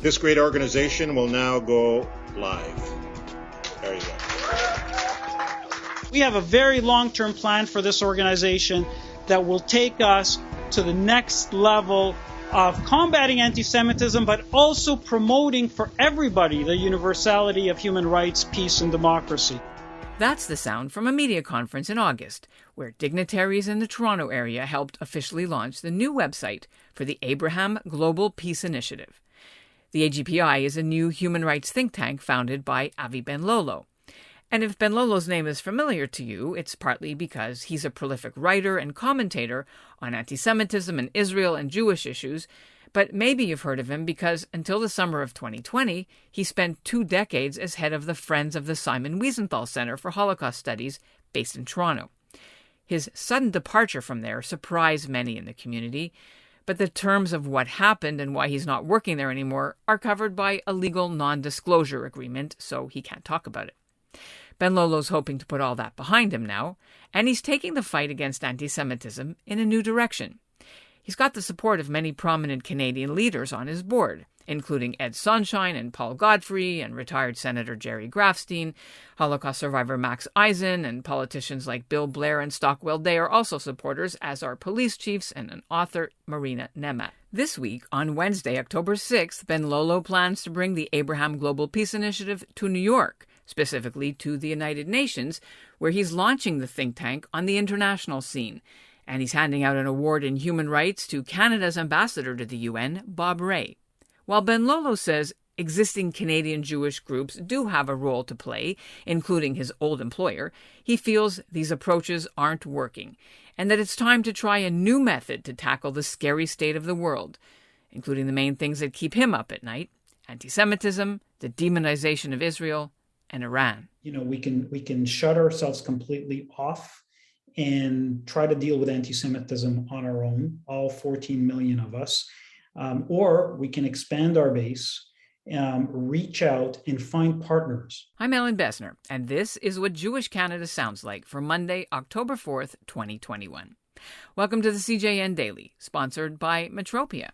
This great organization will now go live. There you go. We have a very long-term plan for this organization that will take us to the next level of combating anti-Semitism, but also promoting for everybody the universality of human rights, peace, and democracy. That's the sound from a media conference in August, where dignitaries in the Toronto area helped officially launch the new website for the Abraham Global Peace Initiative. The AGPI is a new human rights think tank founded by Avi Benlolo. And if Benlolo's name is familiar to you, it's partly because he's a prolific writer and commentator on anti-Semitism and Israel and Jewish issues, but maybe you've heard of him because until the summer of 2020, he spent 2 decades as head of the Friends of the Simon Wiesenthal Centre for Holocaust Studies, based in Toronto. His sudden departure from there surprised many in the community, but the terms of what happened and why he's not working there anymore are covered by a legal non-disclosure agreement, so he can't talk about it. Benlolo's hoping to put all that behind him now, and he's taking the fight against anti-Semitism in a new direction. He's got the support of many prominent Canadian leaders on his board, including Ed Sonshine and Paul Godfrey and retired Senator Jerry Grafstein, Holocaust survivor Max Eisen, and politicians like Bill Blair and Stockwell. They are also supporters, as are police chiefs and an author, Marina Nemat. This week, on Wednesday, October 6th, Benlolo plans to bring the Abraham Global Peace Initiative to New York, specifically to the United Nations, where he's launching the think tank on the international scene. And he's handing out an award in human rights to Canada's ambassador to the UN, Bob Rae. While Benlolo says existing Canadian Jewish groups do have a role to play, including his old employer, he feels these approaches aren't working, and that it's time to try a new method to tackle the scary state of the world, including the main things that keep him up at night: anti-Semitism, the demonization of Israel, and Iran. We can shut ourselves completely off and try to deal with anti-Semitism on our own, all 14 million of us, or we can expand our base, reach out and find partners. I'm Ellen Besner, and this is what Jewish Canada sounds like for Monday, October 4th, 2021. Welcome to the CJN Daily, sponsored by Metropia.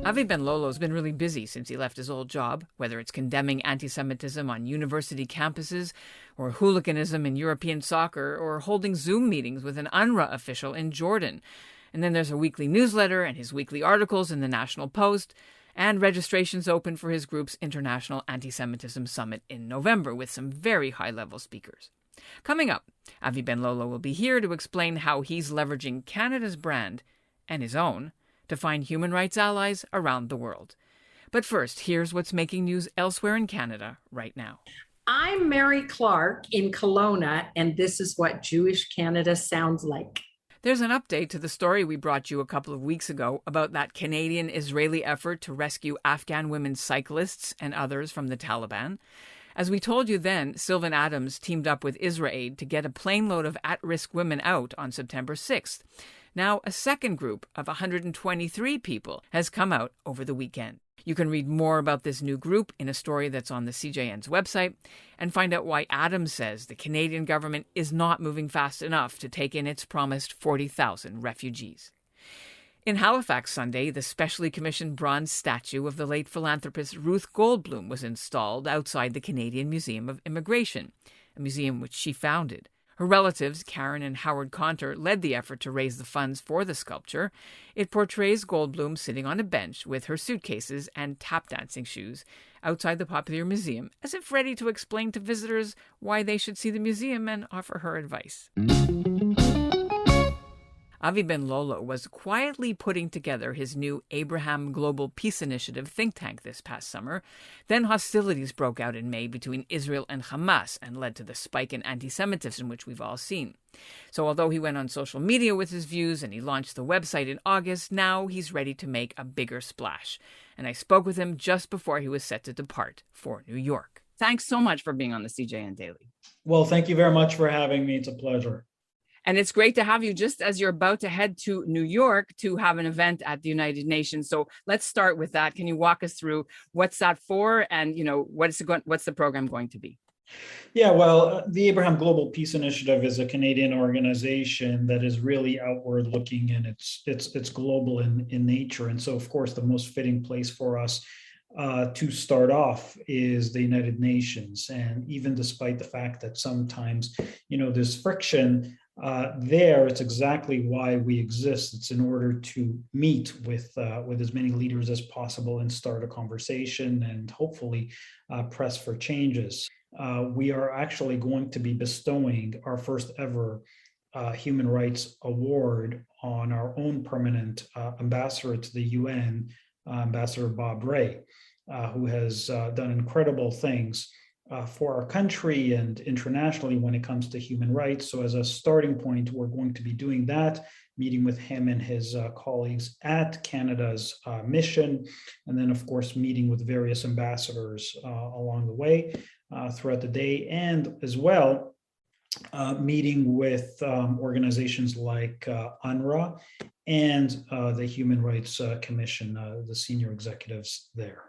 Avi Benlolo has been really busy since he left his old job, whether it's condemning anti-Semitism on university campuses, or hooliganism in European soccer, or holding Zoom meetings with an UNRWA official in Jordan. And then there's a weekly newsletter and his weekly articles in the National Post, and registrations open for his group's International Anti-Semitism Summit in November with some very high-level speakers. Coming up, Avi Benlolo will be here to explain how he's leveraging Canada's brand, and his own, to find human rights allies around the world. But first, here's what's making news elsewhere in Canada right now. I'm Mary Clark in Kelowna, and this is what Jewish Canada sounds like. There's an update to the story we brought you a couple of weeks ago about that Canadian-Israeli effort to rescue Afghan women cyclists and others from the Taliban. As we told you then, Sylvan Adams teamed up with IsraAid to get a plane load of at-risk women out on September 6th. Now, a second group of 123 people has come out over the weekend. You can read more about this new group in a story that's on the CJN's website and find out why Adams says the Canadian government is not moving fast enough to take in its promised 40,000 refugees. In Halifax Sunday, the specially commissioned bronze statue of the late philanthropist Ruth Goldblum was installed outside the Canadian Museum of Immigration, a museum which she founded. Her relatives, Karen and Howard Conter, led the effort to raise the funds for the sculpture. It portrays Goldblum sitting on a bench with her suitcases and tap-dancing shoes outside the popular museum, as if ready to explain to visitors why they should see the museum and offer her advice. Avi Benlolo was quietly putting together his new Abraham Global Peace Initiative think tank this past summer. Then hostilities broke out in May between Israel and Hamas and led to the spike in anti-Semitism, which we've all seen. So although he went on social media with his views and he launched the website in August, now he's ready to make a bigger splash. And I spoke with him just before he was set to depart for New York. Thanks so much for being on the CJN Daily. Well, thank you very much for having me. It's a pleasure. And it's great to have you just as you're about to head to New York to have an event at the United Nations. So let's start with that. Can you walk us through what's that for, and what's the program going to be? Yeah, well, the Abraham Global Peace Initiative is a Canadian organization that is really outward looking, and it's global in nature. And so, of course, the most fitting place for us to start off is the United Nations. And even despite the fact that sometimes, there's friction there, it's exactly why we exist. It's in order to meet with as many leaders as possible and start a conversation and hopefully press for changes. We are actually going to be bestowing our first ever Human Rights Award on our own permanent ambassador to the UN, Ambassador Bob Ray, who has done incredible things for our country and internationally when it comes to human rights. So as a starting point, we're going to be doing that, meeting with him and his colleagues at Canada's mission, and then, of course, meeting with various ambassadors along the way throughout the day, and as well, meeting with organizations like UNRWA and the Human Rights Commission, the senior executives there.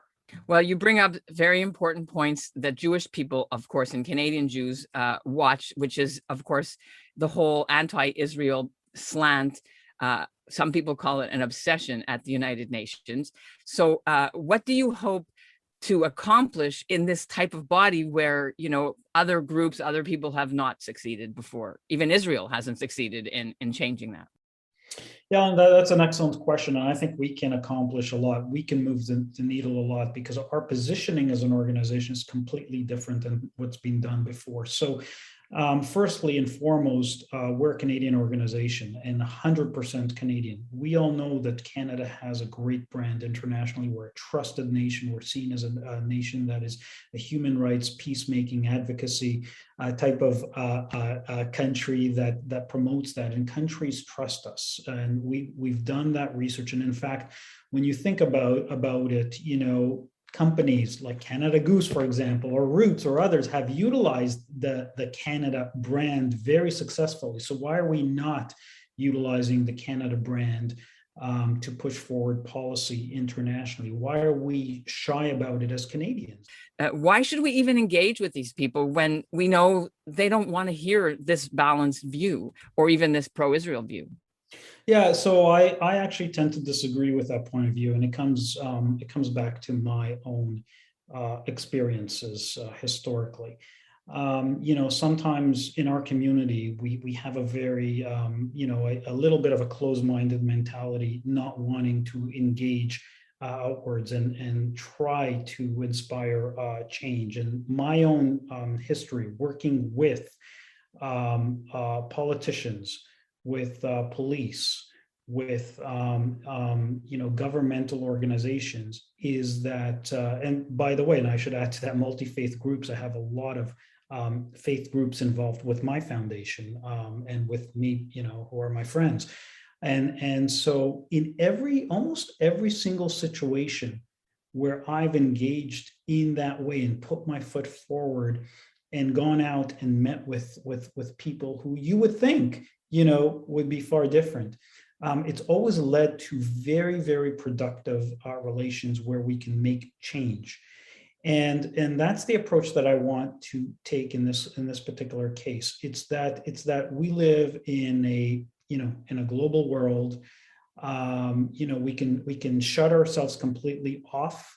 Well, you bring up very important points that Jewish people, of course, and Canadian Jews watch, which is, of course, the whole anti-Israel slant. Some people call it an obsession at the United Nations. So what do you hope to accomplish in this type of body where, other groups, other people have not succeeded before? Even Israel hasn't succeeded in changing that. Yeah, and that's an excellent question. And I think we can accomplish a lot. We can move the needle a lot because our positioning as an organization is completely different than what's been done before. So firstly and foremost, we're a Canadian organization and 100% Canadian. We all know that Canada has a great brand internationally. We're a trusted nation. We're seen as a nation that is a human rights, peacemaking, advocacy type of country that promotes that. And countries trust us. And we've done that research. And in fact, when you think about it, companies like Canada Goose, for example, or Roots or others have utilized the Canada brand very successfully. So why are we not utilizing the Canada brand to push forward policy internationally? Why are we shy about it as Canadians? Why should we even engage with these people when we know they don't want to hear this balanced view or even this pro-Israel view? Yeah, so I actually tend to disagree with that point of view, and it comes back to my own experiences historically. Sometimes in our community we have a very a little bit of a closed-minded mentality, not wanting to engage outwards and try to inspire change. And my own history working with politicians, with police, with governmental organizations, is that, and by the way, and I should add to that, multi-faith groups. I have a lot of faith groups involved with my foundation and with me, who are my friends, and so in almost every single situation where I've engaged in that way and put my foot forward and gone out and met with people who you would think would be far different. It's always led to very, very productive relations where we can make change. And that's the approach that I want to take in this particular case. It's that we live in a global world. We can shut ourselves completely off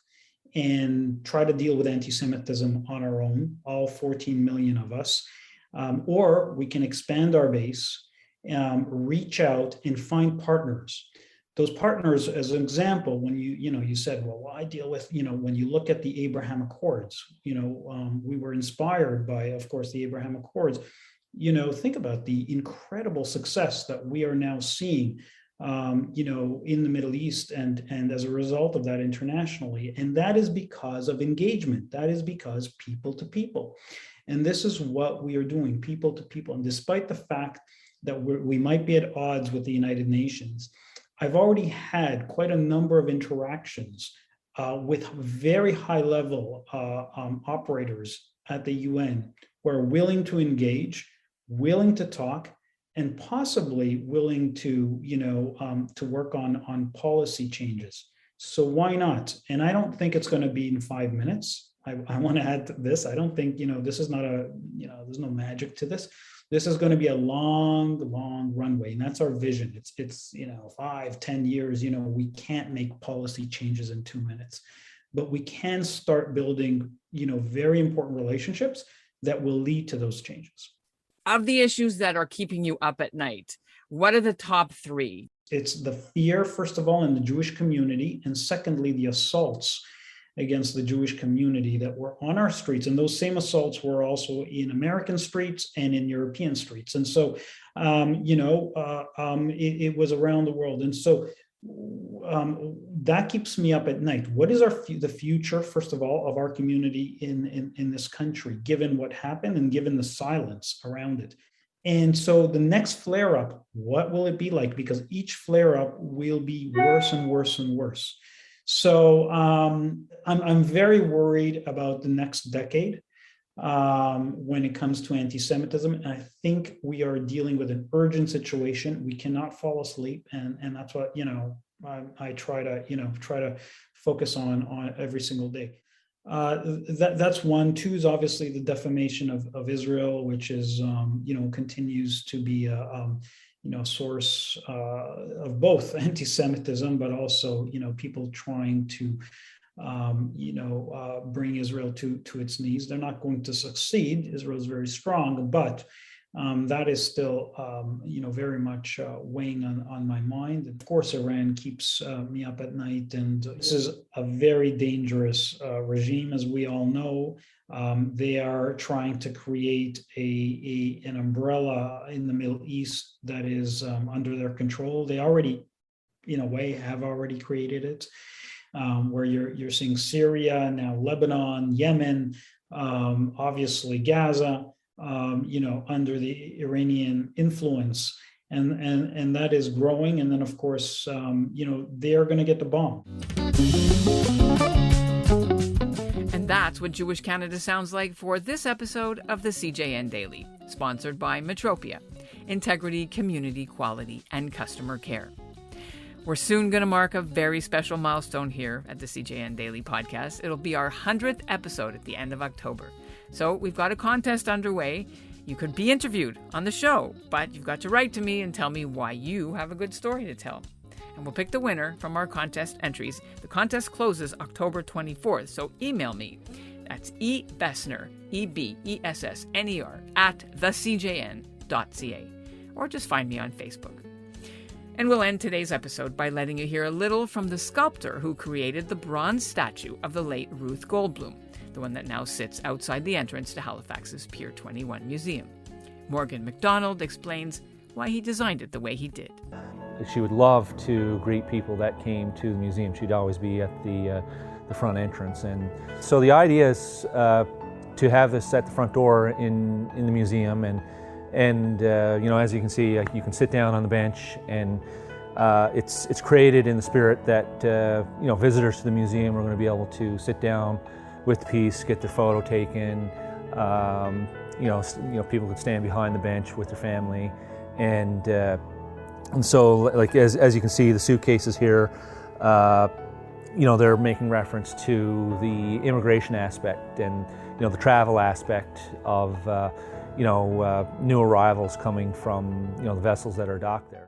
and try to deal with anti-Semitism on our own, all 14 million of us, or we can expand our base, reach out and find partners. Those partners, as an example, when you said, well, I deal with, when you look at the Abraham Accords, we were inspired by, of course, the Abraham Accords. Think about the incredible success that we are now seeing, in the Middle East and as a result of that internationally. And that is because of engagement. That is because people to people. And this is what we are doing, people to people. And despite the fact that we might be at odds with the United Nations, I've already had quite a number of interactions with very high level operators at the UN who are willing to engage, willing to talk, and possibly willing to, to work on policy changes. So why not? And I don't think it's going to be in 5 minutes. I want to add to this. I don't think, this is not there's no magic to this. This is going to be a long, long runway. And that's our vision. It's 5, 10 years, we can't make policy changes in 2 minutes, but we can start building, very important relationships that will lead to those changes. Of the issues that are keeping you up at night, what are the top 3? It's the fear, first of all, in the Jewish community, and secondly, the assaults against the Jewish community that were on our streets. And those same assaults were also in American streets and in European streets. And so, it was around the world. And so that keeps me up at night. What is the future, first of all, of our community in this country, given what happened and given the silence around it? And so the next flare-up, what will it be like? Because each flare-up will be worse and worse and worse. So I'm very worried about the next decade when it comes to anti-Semitism. And I think we are dealing with an urgent situation. We cannot fall asleep, and that's what I try to focus on every single day. That's one. Two is obviously the defamation of Israel, which is continues to be a source of both anti-Semitism, but also people trying to bring Israel to its knees. They're not going to succeed. Israel is very strong, but that is still very much weighing on my mind. And of course, Iran keeps me up at night, and this is a very dangerous regime, as we all know. They are trying to create an umbrella in the Middle East that is under their control. They already, in a way, have already created it, where you're seeing Syria, now Lebanon, Yemen, obviously Gaza, under the Iranian influence. And that is growing. And then, of course, they are going to get the bomb. And that's what Jewish Canada sounds like for this episode of the CJN Daily, sponsored by Metropia, Integrity, Community, Quality, and Customer Care. We're soon going to mark a very special milestone here at the CJN Daily podcast. It'll be our 100th episode at the end of October. So we've got a contest underway. You could be interviewed on the show, but you've got to write to me and tell me why you have a good story to tell. And we'll pick the winner from our contest entries. The contest closes October 24th, so email me. That's ebessner, EBESSNER, @thecjn.ca. Or just find me on Facebook. And we'll end today's episode by letting you hear a little from the sculptor who created the bronze statue of the late Ruth Goldblum, the one that now sits outside the entrance to Halifax's Pier 21 Museum. Morgan MacDonald explains why he designed it the way he did. She would love to greet people that came to the museum. She'd always be at the front entrance. And so the idea is to have this at the front door in the museum. And as you can see, you can sit down on the bench, and it's created in the spirit that visitors to the museum are going to be able to sit down with the piece, get their photo taken. People could stand behind the bench with their family, and so, like as you can see, the suitcases here, they're making reference to the immigration aspect and the travel aspect of new arrivals coming from the vessels that are docked there.